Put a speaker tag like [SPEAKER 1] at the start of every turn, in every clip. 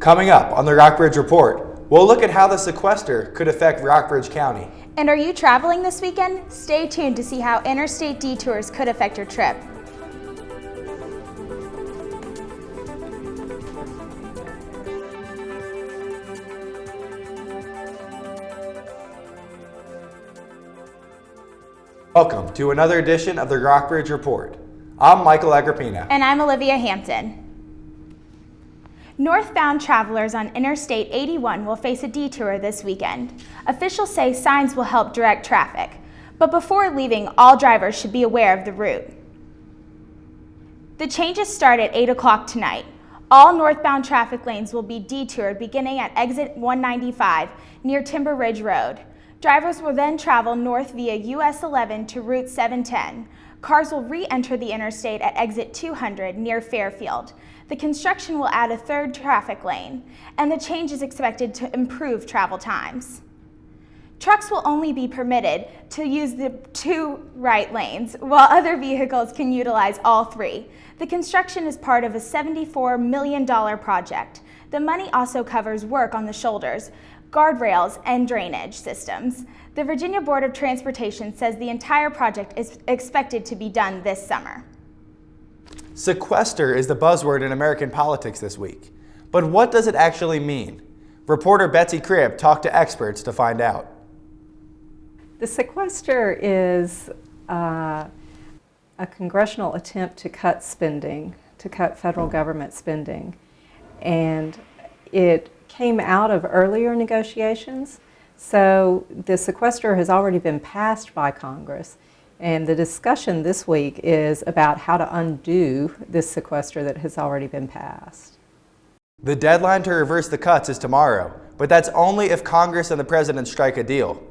[SPEAKER 1] Coming up on the Rockbridge Report, we'll look at how the sequester could affect Rockbridge County.
[SPEAKER 2] And are you traveling this weekend? Stay tuned to see how interstate detours could affect your trip.
[SPEAKER 1] Welcome to another edition of the Rockbridge Report. I'm Michael Agrippina.
[SPEAKER 2] And I'm Olivia Hampton. Northbound travelers on Interstate 81 will face a detour this weekend. Officials say signs will help direct traffic, but before leaving, all drivers should be aware of the route. The changes start at 8 o'clock tonight. All northbound traffic lanes will be detoured beginning at exit 195 near Timber Ridge Road. Drivers will then travel north via US 11 to Route 710. Cars will re-enter the interstate at exit 200 near Fairfield. The construction will add a third traffic lane, and the change is expected to improve travel times. Trucks will only be permitted to use the 2 right lanes, while other vehicles can utilize all 3. The construction is part of a $74 million project. The money also covers work on the shoulders, guardrails, and drainage systems. The Virginia Board of Transportation says the entire project is expected to be done this summer.
[SPEAKER 1] Sequester is the buzzword in American politics this week. But what does it actually mean? Reporter Betsy Cribb talked to experts to find out.
[SPEAKER 3] The sequester is a congressional attempt to cut spending, to cut federal government spending. And it came out of earlier negotiations. So the sequester has already been passed by Congress. And the discussion this week is about how to undo this sequester that has already been passed.
[SPEAKER 1] The deadline to reverse the cuts is tomorrow, but that's only if Congress and the President strike a deal.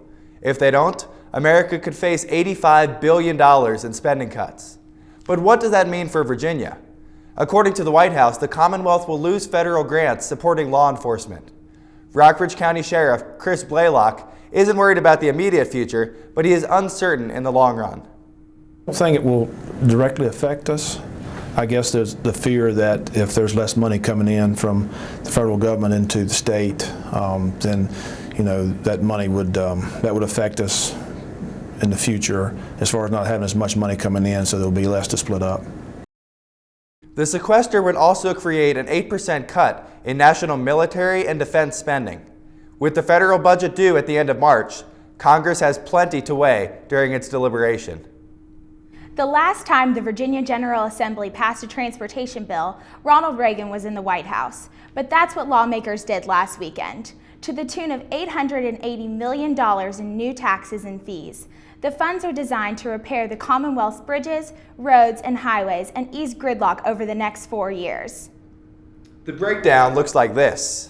[SPEAKER 1] If they don't, America could face $85 billion in spending cuts. But what does that mean for Virginia? According to the White House, the Commonwealth will lose federal grants supporting law enforcement. Rockbridge County Sheriff Chris Blaylock isn't worried about the immediate future, but he is uncertain in the long run.
[SPEAKER 4] I don't think it will directly affect us. I guess there's the fear that if there's less money coming in from the federal government into the state, then that money would that would affect us in the future as far as not having as much money coming in, so there'll be less to split up.
[SPEAKER 1] The sequester would also create an 8% cut in national military and defense spending. With the federal budget due at the end of March, Congress has plenty to weigh during its deliberation.
[SPEAKER 2] The last time the Virginia General Assembly passed a transportation bill, Ronald Reagan was in the White House. But that's what lawmakers did last weekend, to the tune of $880 million in new taxes and fees. The funds are designed to repair the Commonwealth's bridges, roads, and highways and ease gridlock over the next 4 years.
[SPEAKER 1] The breakdown looks like this.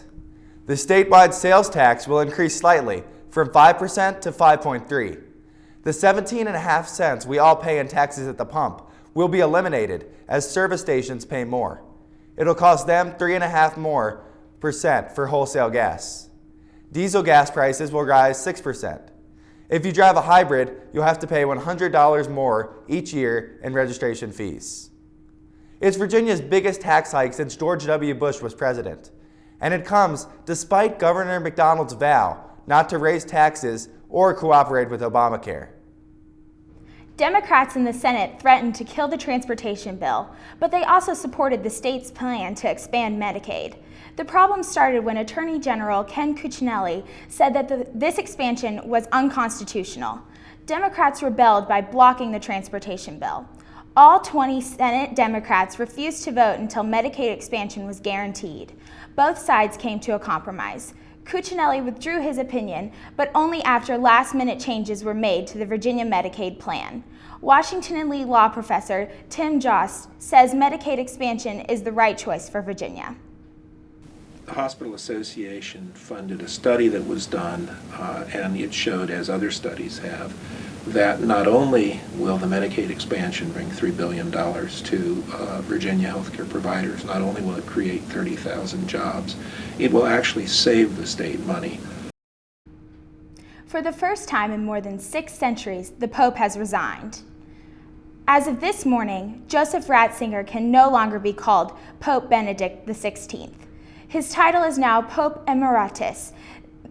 [SPEAKER 1] The statewide sales tax will increase slightly from 5% to 5.3%. The 17.5 cents we all pay in taxes at the pump will be eliminated as service stations pay more. It'll cost them 3.5% more for wholesale gas. Diesel gas prices will rise 6%. If you drive a hybrid, you'll have to pay $100 more each year in registration fees. It's Virginia's biggest tax hike since George W. Bush was president. And it comes despite Governor McDonald's vow not to raise taxes or cooperate with Obamacare.
[SPEAKER 2] Democrats in the Senate threatened to kill the transportation bill, but they also supported the state's plan to expand Medicaid. The problem started when Attorney General Ken Cuccinelli said that this expansion was unconstitutional. Democrats rebelled by blocking the transportation bill. All 20 Senate Democrats refused to vote until Medicaid expansion was guaranteed. Both sides came to a compromise. Cuccinelli withdrew his opinion, but only after last-minute changes were made to the Virginia Medicaid plan. Washington and Lee law professor Tim Jost says Medicaid expansion is the right choice for Virginia.
[SPEAKER 5] The Hospital Association funded a study that was done, and it showed, as other studies have, that not only will the Medicaid expansion bring $3 billion to Virginia healthcare providers, not only will it create 30,000 jobs, it will actually save the state money.
[SPEAKER 2] For the first time in more than 6 centuries, the Pope has resigned. As of this morning, Joseph Ratzinger can no longer be called Pope Benedict XVI. His title is now Pope Emeritus.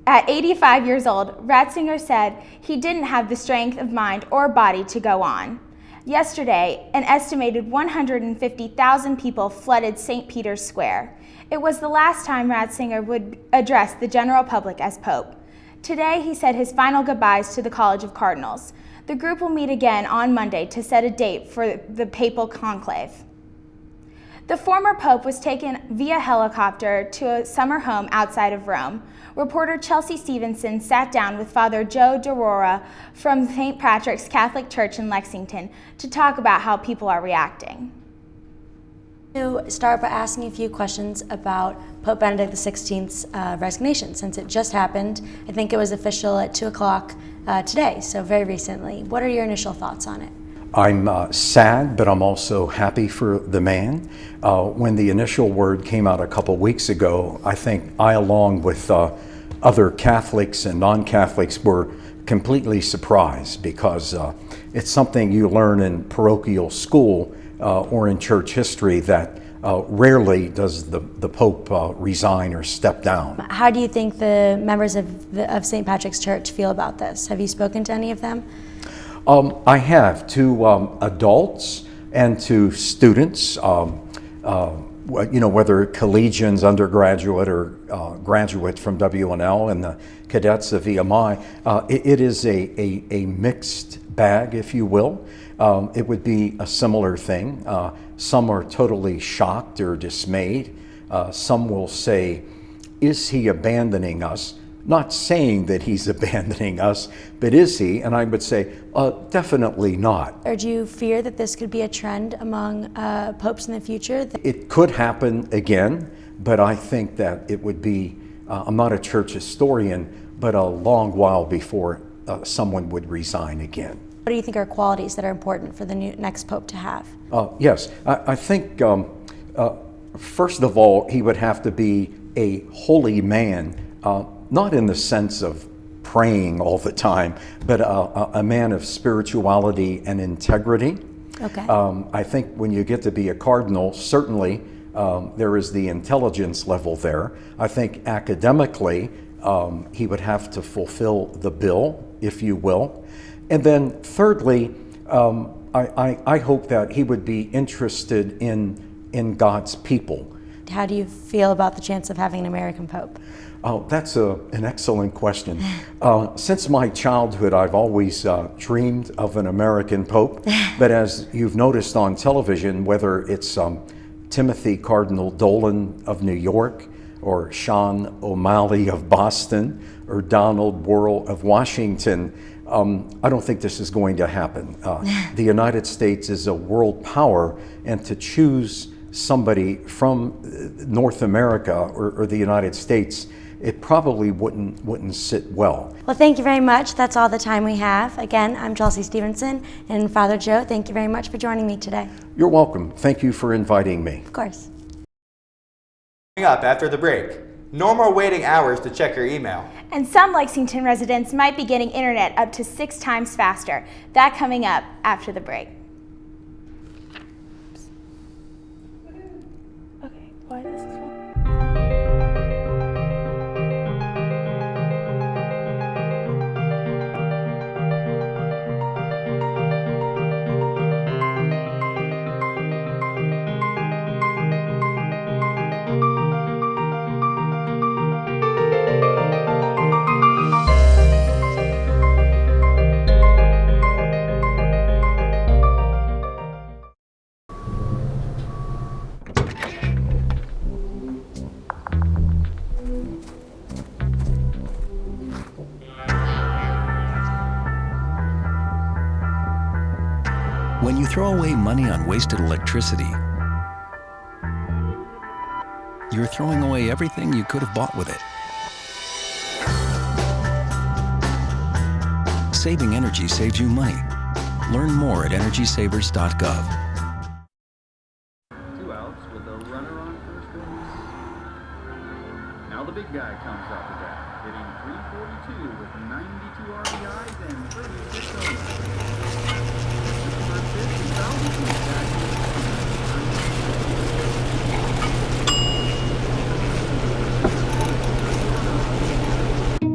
[SPEAKER 2] At 85 years old, Ratzinger said he didn't have the strength of mind or body to go on. Yesterday, an estimated 150,000 people flooded St. Peter's Square. It was the last time Ratzinger would address the general public as Pope. Today, he said his final goodbyes to the College of Cardinals. The group will meet again on Monday to set a date for the papal conclave. The former pope was taken via helicopter to a summer home outside of Rome. Reporter Chelsea Stevenson sat down with Father Joe DeRora from St. Patrick's Catholic Church in Lexington to talk about how people are reacting.
[SPEAKER 6] To start by asking a few questions about Pope Benedict XVI's resignation, since it just happened. I think it was official at 2 o'clock today, so very recently. What are your initial thoughts on it?
[SPEAKER 7] I'm sad, but I'm also happy for the man. When the initial word came out a couple weeks ago, I think I, along with other Catholics and non-Catholics, were completely surprised, because it's something you learn in parochial school or in church history that rarely does the Pope resign or step down.
[SPEAKER 6] How do you think the members of St. Patrick's Church feel about this? Have you spoken to any of them?
[SPEAKER 7] I have, to adults and to students, whether collegians, undergraduate, or graduate from WNL, and the cadets of EMI. It is a mixed bag, if you will. It would be a similar thing. Some are totally shocked or dismayed. Some will say, is he abandoning us? Not saying that he's abandoning us, but is he? And I would say, definitely not.
[SPEAKER 6] Or do you fear that this could be a trend among popes in the future?
[SPEAKER 7] It could happen again, but I think that it would be, I'm not a church historian, but a long while before someone would resign again.
[SPEAKER 6] What do you think are qualities that are important for the next pope to have?
[SPEAKER 7] Yes, I think, first of all, he would have to be a holy man, not in the sense of praying all the time, but a man of spirituality and integrity.
[SPEAKER 6] Okay.
[SPEAKER 7] I think when you get to be a cardinal, certainly there is the intelligence level there. I think academically, he would have to fulfill the bill, if you will. And then thirdly, I hope that he would be interested in God's people.
[SPEAKER 6] How do you feel about the chance of having an American pope?
[SPEAKER 7] Oh, that's an excellent question. Since my childhood, I've always dreamed of an American pope. But as you've noticed on television, whether it's Timothy Cardinal Dolan of New York, or Sean O'Malley of Boston, or Donald Wuerl of Washington, I don't think this is going to happen. The United States is a world power, and to choose somebody from North America or the United States, it probably wouldn't sit well.
[SPEAKER 6] Well, thank you very much. That's all the time we have. Again, I'm Chelsea Stevenson, and Father Joe, thank you very much for joining me today.
[SPEAKER 7] You're welcome. Thank you for inviting me.
[SPEAKER 6] Of course.
[SPEAKER 1] Coming up after the break, no more waiting hours to check your email.
[SPEAKER 2] And some Lexington residents might be getting internet up to 6 times faster. That coming up after the break. Okay, why this is one?
[SPEAKER 8] When you throw away money on wasted electricity, you're throwing away everything you could have bought with it. Saving energy saves you money. Learn more at energysavers.gov.
[SPEAKER 9] 2 outs with a runner on first base. Now the big guy comes up to bat, hitting .342 with 92 RBIs and 36 homers.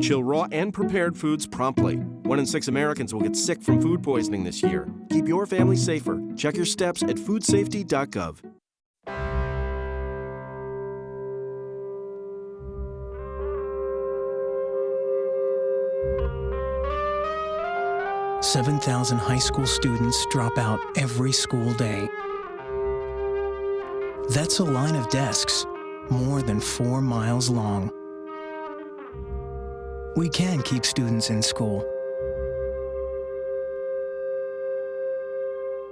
[SPEAKER 10] chill raw and prepared foods promptly. 1 in 6 Americans will get sick from food poisoning this year. Keep your family safer. Check your steps at foodsafety.gov.
[SPEAKER 11] "7,000 high school students drop out every school day. That's a line of desks, more than 4 miles long. We can keep students in school.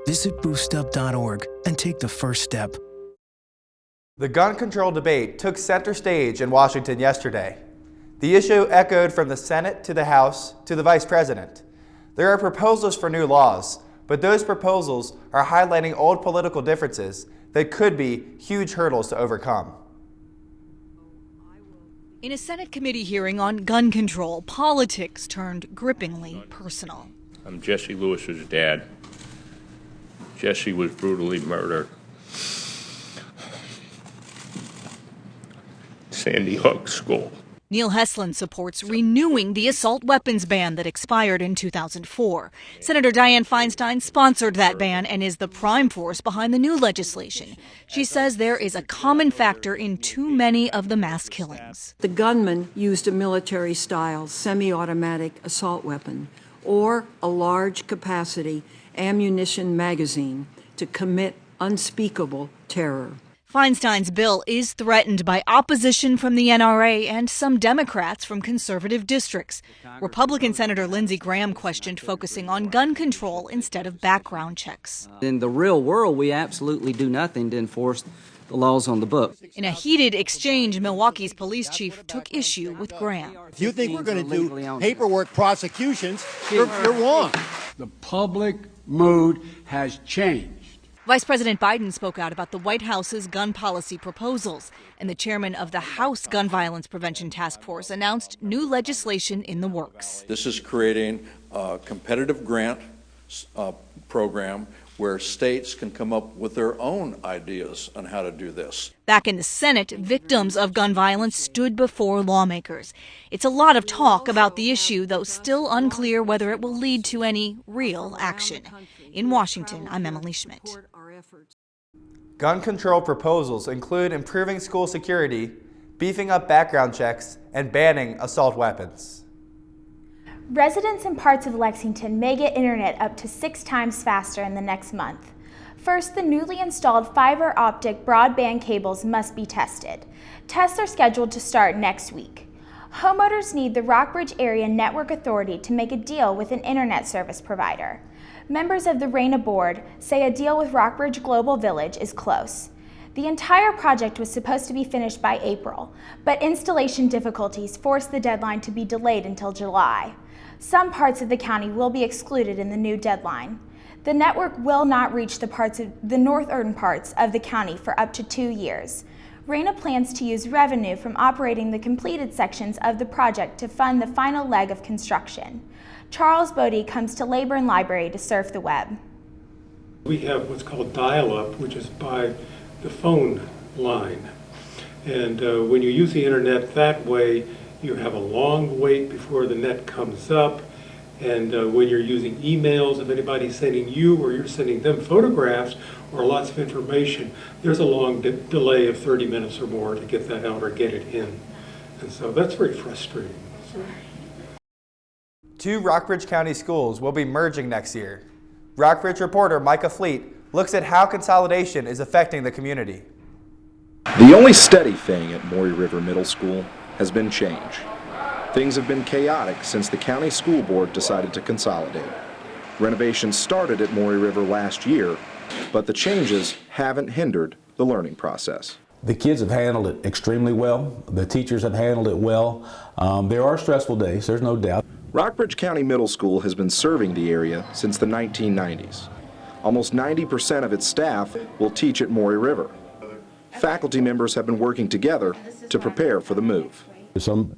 [SPEAKER 11] Visit boostup.org and take the first step."
[SPEAKER 1] The gun control debate took center stage in Washington yesterday. The issue echoed from the Senate to the House to the Vice President. There are proposals for new laws, but those proposals are highlighting old political differences that could be huge hurdles to overcome.
[SPEAKER 12] In a Senate committee hearing on gun control, politics turned grippingly personal.
[SPEAKER 13] I'm Jesse Lewis's dad. Jesse was brutally murdered. Sandy Hook School.
[SPEAKER 12] Neil Heslin supports renewing the assault weapons ban that expired in 2004. Senator Dianne Feinstein sponsored that ban and is the prime force behind the new legislation. She says there is a common factor in too many of the mass killings.
[SPEAKER 14] The gunman used a military-style semi-automatic assault weapon or a large-capacity ammunition magazine to commit unspeakable terror.
[SPEAKER 12] Feinstein's bill is threatened by opposition from the NRA and some Democrats from conservative districts. Republican Senator Lindsey Graham questioned focusing on gun control instead of background checks.
[SPEAKER 15] In the real world, we absolutely do nothing to enforce the laws on the book.
[SPEAKER 12] In a heated exchange, Milwaukee's police chief took issue with Graham.
[SPEAKER 16] If you think we're going to do paperwork prosecutions, you're wrong.
[SPEAKER 17] The public mood has changed.
[SPEAKER 12] Vice President Biden spoke out about the White House's gun policy proposals, and the chairman of the House Gun Violence Prevention Task Force announced new legislation in the works.
[SPEAKER 18] This is creating a competitive grant program where states can come up with their own ideas on how to do this.
[SPEAKER 12] Back in the Senate, victims of gun violence stood before lawmakers. It's a lot of talk about the issue, though still unclear whether it will lead to any real action. In Washington, I'm Emily Schmidt.
[SPEAKER 1] Gun control proposals include improving school security, beefing up background checks, and banning assault weapons.
[SPEAKER 2] Residents in parts of Lexington may get internet up to 6 times faster in the next month. First, the newly installed fiber optic broadband cables must be tested. Tests are scheduled to start next week. Homeowners need the Rockbridge Area Network Authority to make a deal with an internet service provider. Members of the RENA board say a deal with Rockbridge Global Village is close. The entire project was supposed to be finished by April, but installation difficulties forced the deadline to be delayed until July. Some parts of the county will be excluded in the new deadline. The network will not reach the northern parts of the county for up to 2 years. RENA plans to use revenue from operating the completed sections of the project to fund the final leg of construction. Charles Bodie comes to Labor and Library to surf the web.
[SPEAKER 19] We have what's called dial-up, which is by the phone line. And when you use the internet that way, you have a long wait before the net comes up. And when you're using emails, if anybody's sending you or you're sending them photographs or lots of information, there's a long delay of 30 minutes or more to get that out or get it in. And so that's very frustrating.
[SPEAKER 1] 2 Rockbridge County schools will be merging next year. Rockbridge reporter Micah Fleet looks at how consolidation is affecting the community.
[SPEAKER 20] The only steady thing at Maury River Middle School has been change. Things have been chaotic since the county school board decided to consolidate. Renovations started at Maury River last year, but the changes haven't hindered the learning process.
[SPEAKER 21] The kids have handled it extremely well. The teachers have handled it well. There are stressful days, there's no doubt.
[SPEAKER 20] Rockbridge County Middle School has been serving the area since the 1990s. Almost 90% of its staff will teach at Maury River. Faculty members have been working together to prepare for the move.
[SPEAKER 21] Some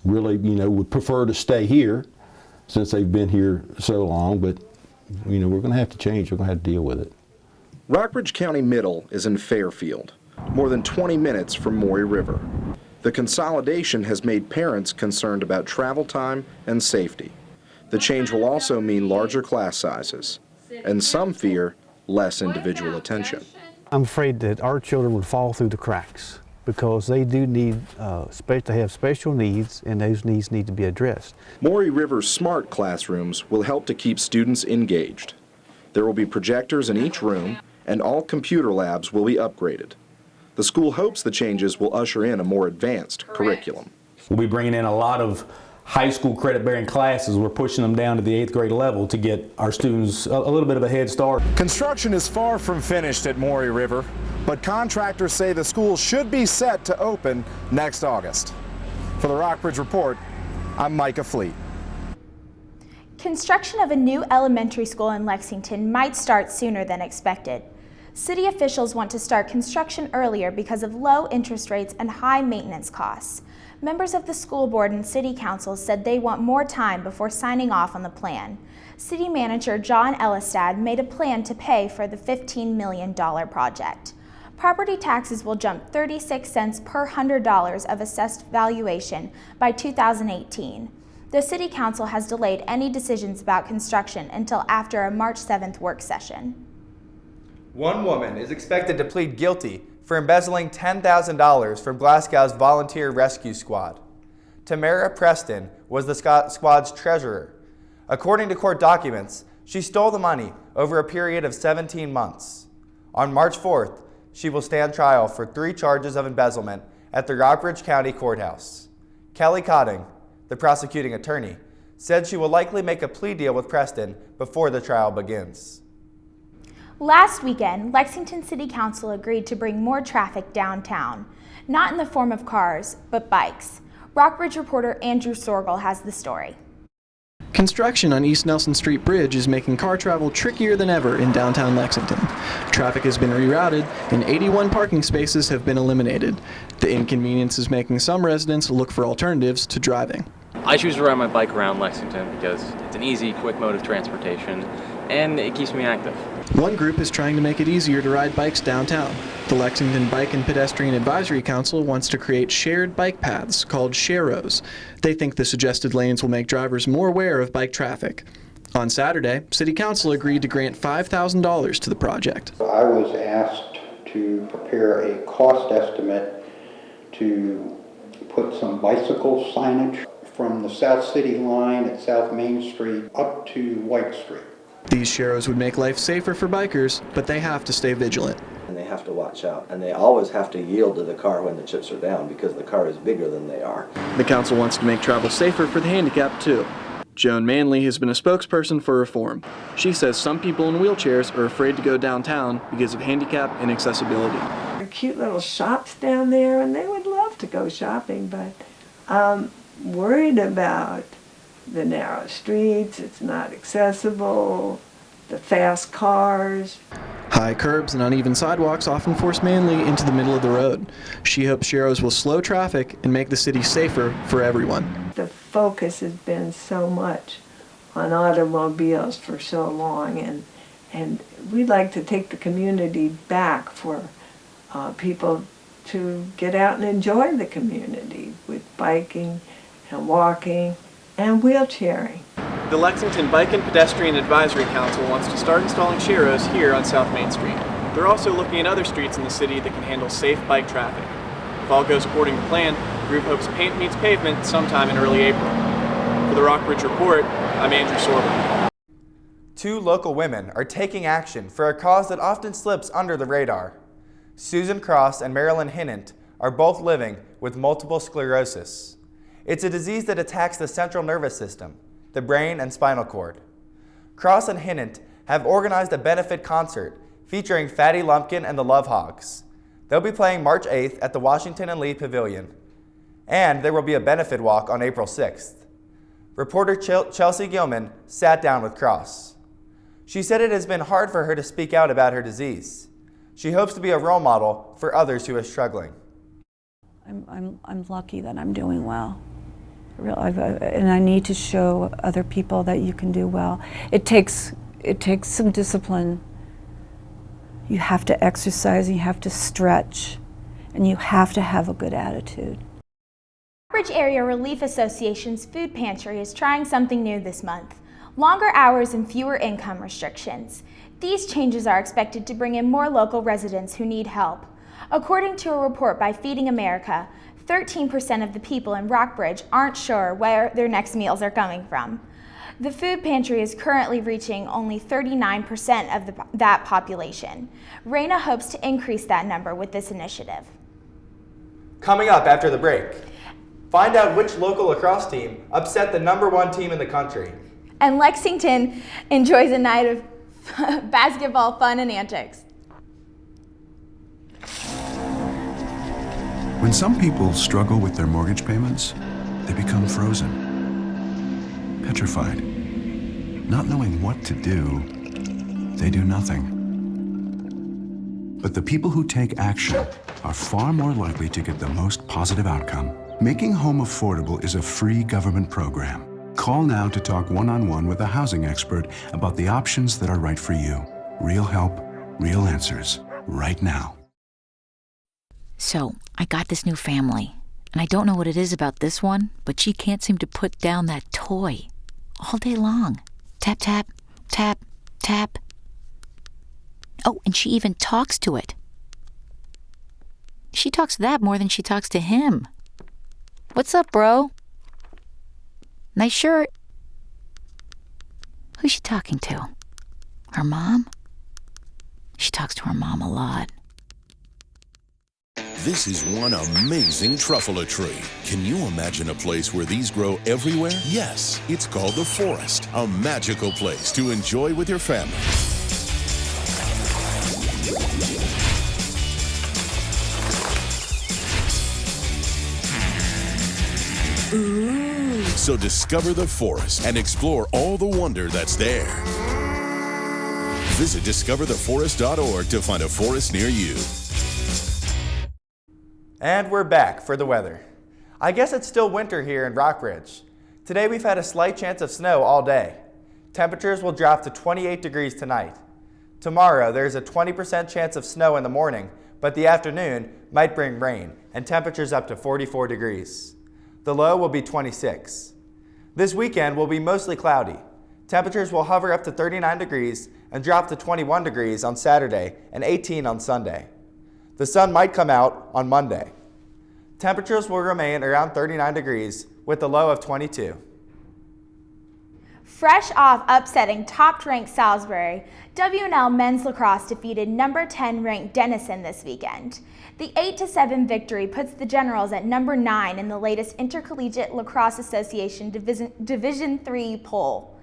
[SPEAKER 21] really, would prefer to stay here since they've been here so long, but, we're going to have to change. We're going to have to deal with it.
[SPEAKER 20] Rockbridge County Middle is in Fairfield, more than 20 minutes from Maury River. The consolidation has made parents concerned about travel time and safety. The change will also mean larger class sizes, and some fear less individual attention.
[SPEAKER 3] I'm afraid that our children would fall through the cracks because they do need, they have special needs, and those needs need to be addressed.
[SPEAKER 20] Maury River's smart classrooms will help to keep students engaged. There will be projectors in each room, and all computer labs will be upgraded. The school hopes the changes will usher in a more advanced curriculum.
[SPEAKER 22] We'll be bringing in a lot of high school credit-bearing classes. We're pushing them down to the 8th grade level to get our students a little bit of a head start.
[SPEAKER 1] Construction is far from finished at Maury River, but contractors say the school should be set to open next August. For the Rockbridge Report, I'm Micah Fleet.
[SPEAKER 2] Construction of a new elementary school in Lexington might start sooner than expected. City officials want to start construction earlier because of low interest rates and high maintenance costs. Members of the school board and city council said they want more time before signing off on the plan. City manager John Elistad made a plan to pay for the $15 million project. Property taxes will jump 36 cents per $100 of assessed valuation by 2018. The City Council has delayed any decisions about construction until after a March 7th work session.
[SPEAKER 1] One woman is expected to plead guilty for embezzling $10,000 from Glasgow's volunteer rescue squad. Tamara Preston was the squad's treasurer. According to court documents, she stole the money over a period of 17 months. On March 4th, she will stand trial for 3 charges of embezzlement at the Rockbridge County Courthouse. Kelly Cotting, the prosecuting attorney, said she will likely make a plea deal with Preston before the trial begins.
[SPEAKER 2] Last weekend, Lexington City Council agreed to bring more traffic downtown, not in the form of cars, but bikes. Rockbridge reporter Andrew Sorgel has the story.
[SPEAKER 23] Construction on East Nelson Street Bridge is making car travel trickier than ever in downtown Lexington. Traffic has been rerouted and 81 parking spaces have been eliminated. The inconvenience is making some residents look for alternatives to driving.
[SPEAKER 24] I choose to ride my bike around Lexington because it's an easy, quick mode of transportation and it keeps me active.
[SPEAKER 23] One group is trying to make it easier to ride bikes downtown. The Lexington Bike and Pedestrian Advisory Council wants to create shared bike paths called Sharrows. They think the suggested lanes will make drivers more aware of bike traffic. On Saturday, City Council agreed to grant $5,000 to the project.
[SPEAKER 25] I was asked to prepare a cost estimate to put some bicycle signage from the South City line at South Main Street up to White Street.
[SPEAKER 23] These Sharrows would make life safer for bikers, but they have to stay vigilant.
[SPEAKER 26] And they have to watch out, and they always have to yield to the car when the chips are down because the car is bigger than they are.
[SPEAKER 23] The council wants to make travel safer for the handicapped too. Joan Manley has been a spokesperson for reform. She says some people in wheelchairs are afraid to go downtown because of handicap and accessibility.
[SPEAKER 27] There are cute little shops down there, and they would love to go shopping, but I'm worried about the narrow streets, it's not accessible, the fast cars.
[SPEAKER 23] High curbs and uneven sidewalks often force Manley into the middle of the road. She hopes Sharrows will slow traffic and make the city safer for everyone.
[SPEAKER 27] The focus has been so much on automobiles for so long, and we'd like to take the community back for people to get out and enjoy the community with biking and walking and wheelchairing.
[SPEAKER 23] The Lexington Bike and Pedestrian Advisory Council wants to start installing Sharrows here on South Main Street. They're also looking at other streets in the city that can handle safe bike traffic. If all goes according to plan, the group hopes paint meets pavement sometime in early April. For the Rockbridge Report, I'm Andrew Sorbo.
[SPEAKER 1] 2 local women are taking action for a cause that often slips under the radar. Susan Cross and Marilyn Hinnant are both living with multiple sclerosis. It's a disease that attacks the central nervous system, the brain and spinal cord. Cross and Hinnant have organized a benefit concert featuring Fatty Lumpkin and the Love Hogs. They'll be playing March 8th at the Washington and Lee Pavilion. And there will be a benefit walk on April 6th. Reporter Chelsea Gilman sat down with Cross. She said it has been hard for her to speak out about her disease. She hopes to be a role model for others who are struggling.
[SPEAKER 28] I'm lucky that I'm doing well. And I need to show other people that you can do well. It takes some discipline. You have to exercise, and you have to stretch, and you have to have a good attitude.
[SPEAKER 2] Rockbridge Area Relief Association's food pantry is trying something new this month: longer hours and fewer income restrictions. These changes are expected to bring in more local residents who need help. According to a report by Feeding America, 13% of the people in Rockbridge aren't sure where their next meals are coming from. The food pantry is currently reaching only 39% of that population. Raina hopes to increase that number with this initiative.
[SPEAKER 1] Coming up after the break, find out which local lacrosse team upset the #1 team in the country.
[SPEAKER 2] And Lexington enjoys a night of basketball fun and antics.
[SPEAKER 4] When some people struggle with their mortgage payments, they become frozen, petrified. Not knowing what to do, they do nothing. But the people who take action are far more likely to get the most positive outcome. Making home affordable is a free government program. Call now to talk one-on-one with a housing expert about the options that are right for you. Real help, real answers, right now.
[SPEAKER 5] So, I got this new family, and I don't know what it is about this one, but she can't seem to put down that toy all day long. Tap, tap, tap, tap. Oh, and she even talks to it. She talks to that more than she talks to him. What's up, bro? Nice shirt. Who's she talking to? Her mom? She talks to her mom a lot.
[SPEAKER 6] This is one amazing truffula tree. Can you imagine a place where these grow everywhere? Yes, it's called the forest, a magical place to enjoy with your family. Ooh. So discover the forest and explore all the wonder that's there. Visit discovertheforest.org to find a forest near you.
[SPEAKER 1] And we're back for the weather. I guess it's still winter here in Rockbridge. Today we've had a slight chance of snow all day. Temperatures will drop to 28 degrees tonight. Tomorrow there's a 20% chance of snow in the morning, but the afternoon might bring rain and temperatures up to 44 degrees. The low will be 26. This weekend will be mostly cloudy. Temperatures will hover up to 39 degrees and drop to 21 degrees on Saturday and 18 on Sunday. The sun might come out on Monday. Temperatures will remain around 39 degrees with a low of 22.
[SPEAKER 2] Fresh off upsetting top-ranked Salisbury, W&L men's lacrosse defeated number 10 ranked Denison this weekend. The 8-7 victory puts the Generals at number 9 in the latest Intercollegiate Lacrosse Association Division III poll.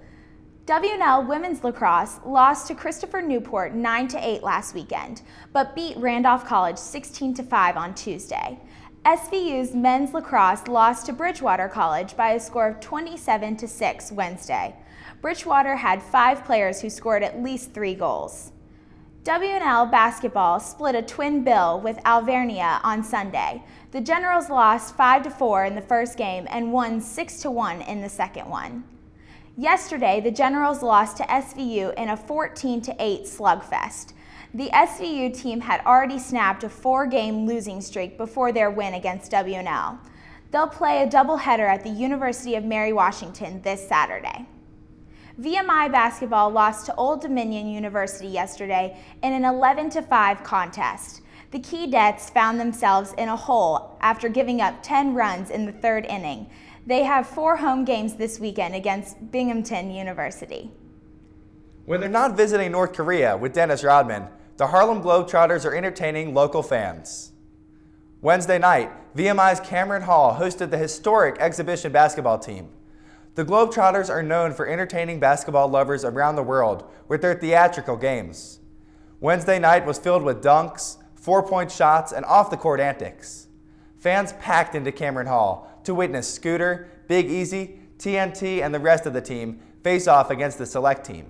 [SPEAKER 2] W&L women's lacrosse lost to Christopher Newport 9-8 last weekend, but beat Randolph College 16-5 on Tuesday. SVU's men's lacrosse lost to Bridgewater College by a score of 27-6 Wednesday. Bridgewater had 5 players who scored at least 3 goals. W&L basketball split a twin bill with Alvernia on Sunday. The Generals lost 5-4 in the first game and won 6-1 in the second one. Yesterday, the Generals lost to SVU in a 14-8 slugfest. The SVU team had already snapped a 4-game losing streak before their win against W&L. They'll play a doubleheader at the University of Mary Washington this Saturday. VMI basketball lost to Old Dominion University yesterday in an 11-5 contest. The Keydets found themselves in a hole after giving up 10 runs in the third inning. They have 4 home games this weekend against Binghamton University.
[SPEAKER 1] When they're not visiting North Korea with Dennis Rodman, the Harlem Globetrotters are entertaining local fans. Wednesday night, VMI's Cameron Hall hosted the historic exhibition basketball team. The Globetrotters are known for entertaining basketball lovers around the world with their theatrical games. Wednesday night was filled with dunks, 4-point shots, and off-the-court antics. Fans packed into Cameron Hall to witness Scooter, Big Easy, TNT, and the rest of the team face off against the select team.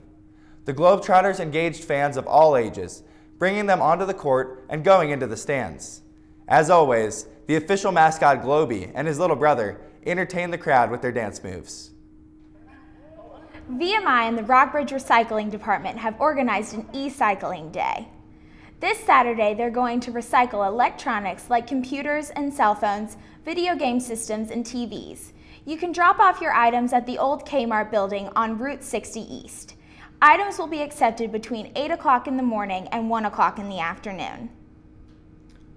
[SPEAKER 1] The Globetrotters engaged fans of all ages, bringing them onto the court and going into the stands. As always, the official mascot Globey and his little brother entertained the crowd with their dance moves.
[SPEAKER 2] VMI and the Rockbridge Recycling Department have organized an e-cycling day. This Saturday, they're going to recycle electronics like computers and cell phones, video game systems, and TVs. You can drop off your items at the old Kmart building on Route 60 East. Items will be accepted between 8 o'clock in the morning and 1 o'clock in the afternoon.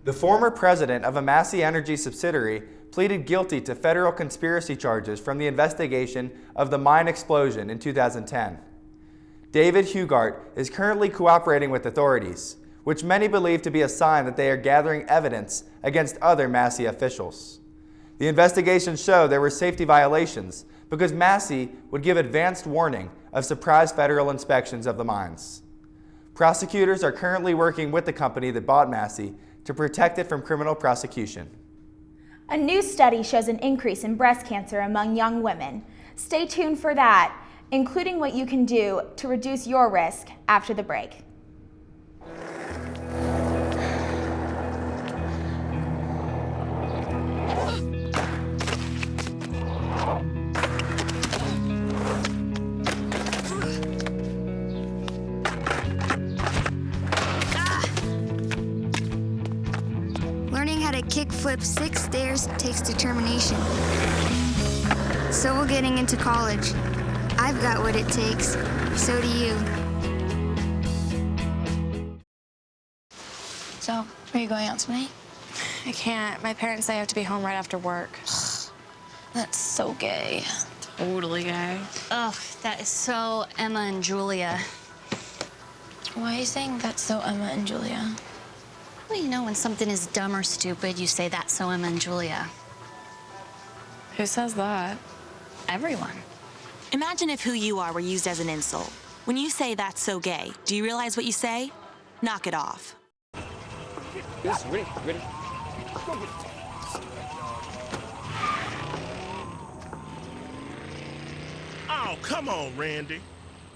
[SPEAKER 1] The former president of a Massey Energy subsidiary pleaded guilty to federal conspiracy charges from the investigation of the mine explosion in 2010. David Hugart is currently cooperating with authorities, which many believe to be a sign that they are gathering evidence against other Massey officials. The investigations show there were safety violations because Massey would give advanced warning of surprise federal inspections of the mines. Prosecutors are currently working with the company that bought Massey to protect it from criminal prosecution.
[SPEAKER 2] A new study shows an increase in breast cancer among young women. Stay tuned for that, including what you can do to reduce your risk after the break.
[SPEAKER 7] Learning how to kickflip 6 stairs takes determination. So will getting into college. I've got what it takes. So do you.
[SPEAKER 8] So, are you going out tonight? I can't. My parents say I have to be home right after work. That's so gay. Totally gay.
[SPEAKER 9] Ugh, that is so Emma and Julia.
[SPEAKER 8] Why are you saying that's so Emma and Julia?
[SPEAKER 9] Well, you know, when something is dumb or stupid, you say that's so Emma and Julia.
[SPEAKER 8] Who says that?
[SPEAKER 9] Everyone.
[SPEAKER 10] Imagine if who you are were used as an insult. When you say that's so gay, do you realize what you say? Knock it off.
[SPEAKER 16] Yes, ready, ready. Go get it.
[SPEAKER 11] Oh, come on, Randy.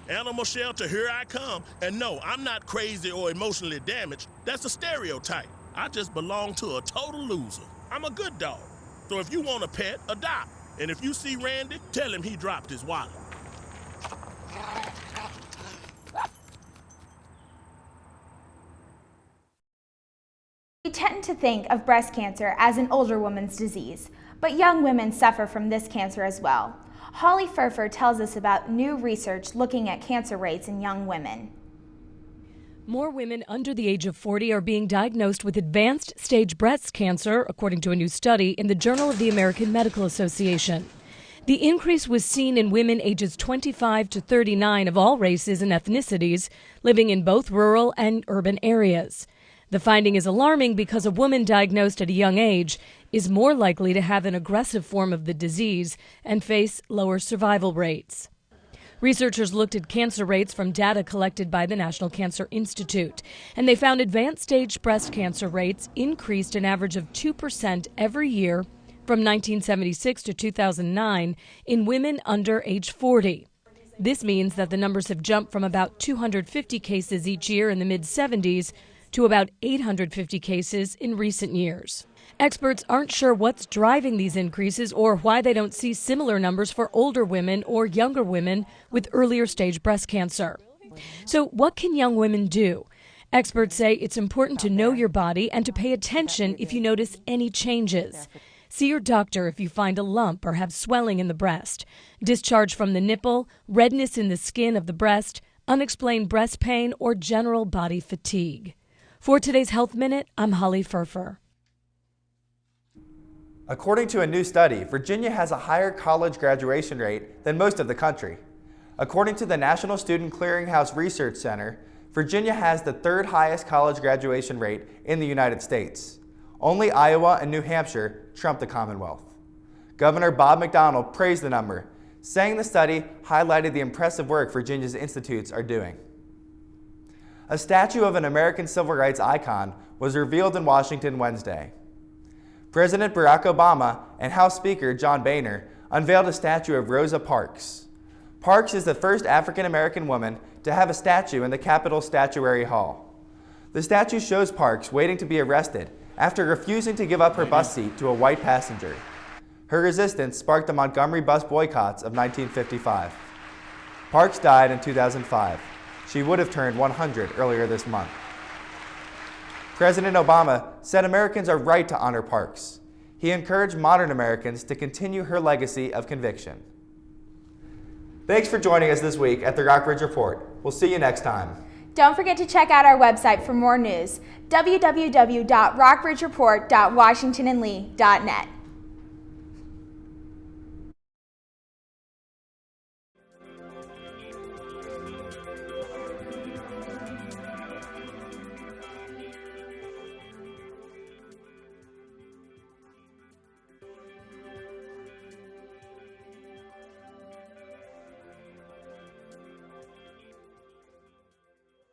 [SPEAKER 11] Animal shelter, here I come. And no, I'm not crazy or emotionally damaged. That's a stereotype. I just belong to a total loser. I'm a good dog. So if you want a pet, adopt. And if you see Randy, tell him he dropped his wallet.
[SPEAKER 2] We tend to think of breast cancer as an older woman's disease, but young women suffer from this cancer as well. Holly Furfer tells us about new research looking at cancer rates in young women.
[SPEAKER 13] More women under the age of 40 are being diagnosed with advanced stage breast cancer, according to a new study in the Journal of the American Medical Association. The increase was seen in women ages 25 to 39 of all races and ethnicities, living in both rural and urban areas. The finding is alarming because a woman diagnosed at a young age is more likely to have an aggressive form of the disease and face lower survival rates. Researchers looked at cancer rates from data collected by the National Cancer Institute, and they found advanced stage breast cancer rates increased an average of 2% every year from 1976 to 2009 in women under age 40. This means that the numbers have jumped from about 250 cases each year in the mid-70s to about 850 cases in recent years. Experts aren't sure what's driving these increases or why they don't see similar numbers for older women or younger women with earlier stage breast cancer. So what can young women do? Experts say it's important to know your body and to pay attention if you notice any changes. See your doctor if you find a lump or have swelling in the breast, discharge from the nipple, redness in the skin of the breast, unexplained breast pain, or general body fatigue. For today's Health Minute, I'm Holly Furfer.
[SPEAKER 1] According to a new study, Virginia has a higher college graduation rate than most of the country. According to the National Student Clearinghouse Research Center, Virginia has the third highest college graduation rate in the United States. Only Iowa and New Hampshire trump the Commonwealth. Governor Bob McDonnell praised the number, saying the study highlighted the impressive work Virginia's institutes are doing. A statue of an American civil rights icon was revealed in Washington Wednesday. President Barack Obama and House Speaker John Boehner unveiled a statue of Rosa Parks. Parks is the first African-American woman to have a statue in the Capitol Statuary Hall. The statue shows Parks waiting to be arrested after refusing to give up her bus seat to a white passenger. Her resistance sparked the Montgomery bus boycotts of 1955. Parks died in 2005. She would have turned 100 earlier this month. President Obama said Americans are right to honor parks. He encouraged modern Americans to continue her legacy of conviction. Thanks for joining us this week at the Rockbridge Report. We'll see you next time.
[SPEAKER 2] Don't forget to check out our website for more news, www.rockbridgereport.washingtonandlee.net.